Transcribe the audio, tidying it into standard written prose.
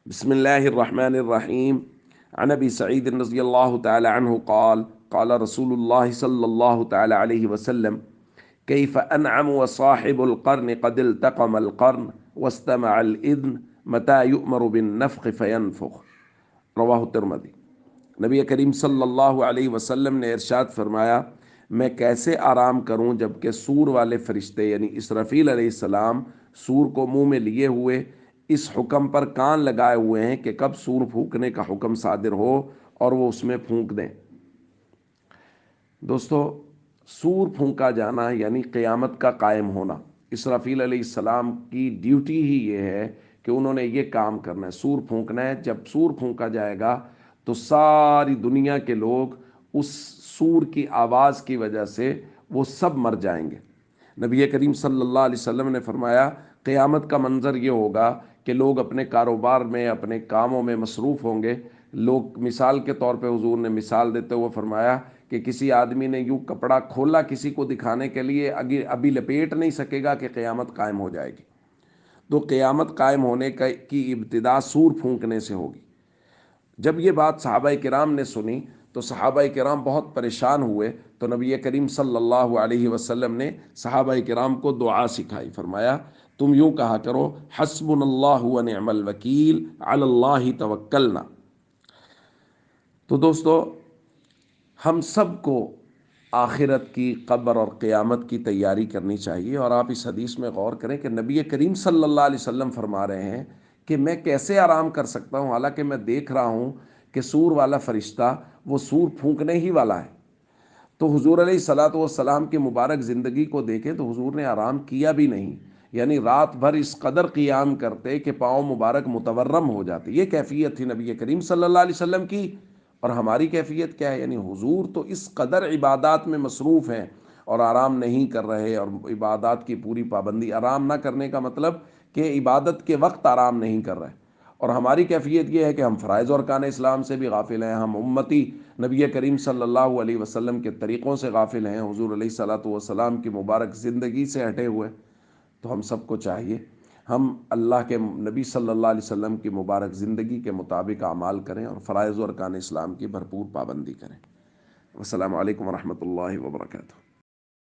بسم الله الرحمن الرحيم. عن أبي سعيد رضي الله تعالى عنه قال قال رسول الله صلى الله تعالى عليه وسلم: كيف أنعم وصاحب القرن قد التقم القرن واستمع الإذن متى يؤمر بالنفخ فينفخ. رواہ ترمذی۔ نبی کریم صلی اللہ علیہ وسلم نے ارشاد فرمایا: میں کیسے آرام کروں جب کہ سور والے فرشتے یعنی اسرافیل علیہ السلام سور کو منہ میں لیے ہوئے اس حکم پر کان لگائے ہوئے ہیں کہ کب سور پھونکنے کا حکم صادر ہو اور وہ اس میں پھونک دیں۔ دوستو، سور پھونکا جانا یعنی قیامت کا قائم ہونا۔ اسرافیل علیہ السلام کی ڈیوٹی ہی یہ ہے کہ انہوں نے یہ کام کرنا ہے، سور پھونکنا ہے۔ جب سور پھونکا جائے گا تو ساری دنیا کے لوگ اس سور کی آواز کی وجہ سے وہ سب مر جائیں گے۔ نبی کریم صلی اللہ علیہ وسلم نے فرمایا قیامت کا منظر یہ ہوگا کہ لوگ اپنے کاروبار میں اپنے کاموں میں مصروف ہوں گے۔ لوگ مثال کے طور پہ حضور نے مثال دیتے ہوئے فرمایا کہ کسی آدمی نے یوں کپڑا کھولا کسی کو دکھانے کے لیے، ابھی لپیٹ نہیں سکے گا کہ قیامت قائم ہو جائے گی۔ تو قیامت قائم ہونے کی ابتدا سور پھونکنے سے ہوگی۔ جب یہ بات صحابہ کرام نے سنی تو صحابہ کرام بہت پریشان ہوئے، تو نبی کریم صلی اللہ علیہ وسلم نے صحابہ کرام کو دعا سکھائی۔ فرمایا تم یوں کہا کرو: حسبنا اللہ و نعم الوکیل، علی اللہ توکلنا۔ تو دوستو، ہم سب کو آخرت کی، قبر اور قیامت کی تیاری کرنی چاہیے۔ اور آپ اس حدیث میں غور کریں کہ نبی کریم صلی اللہ علیہ وسلم فرما رہے ہیں کہ میں کیسے آرام کر سکتا ہوں، حالانکہ میں دیکھ رہا ہوں کہ سور والا فرشتہ وہ سور پھونکنے ہی والا ہے۔ تو حضور علیہ الصلوۃ والسلام کی مبارک زندگی کو دیکھیں تو حضور نے آرام کیا بھی نہیں، یعنی رات بھر اس قدر قیام کرتے کہ پاؤں مبارک متورم ہو جاتے۔ یہ کیفیت تھی نبی کریم صلی اللہ علیہ وسلم کی۔ اور ہماری کیفیت کیا ہے؟ یعنی حضور تو اس قدر عبادات میں مصروف ہیں اور آرام نہیں کر رہے، اور عبادات کی پوری پابندی۔ آرام نہ کرنے کا مطلب کہ عبادت کے وقت آرام نہیں کر رہے۔ اور ہماری کیفیت یہ ہے کہ ہم فرائض اور ارکان اسلام سے بھی غافل ہیں، ہم امتی نبی کریم صلی اللہ علیہ وسلم کے طریقوں سے غافل ہیں، حضور علیہ الصلوۃ والسلام کی مبارک زندگی سے ہٹے ہوئے۔ تو ہم سب کو چاہیے ہم اللہ کے نبی صلی اللہ علیہ وسلم کی مبارک زندگی کے مطابق اعمال کریں اور فرائض و ارکان اسلام کی بھرپور پابندی کریں۔ السلام علیکم ورحمۃ اللہ وبرکاتہ۔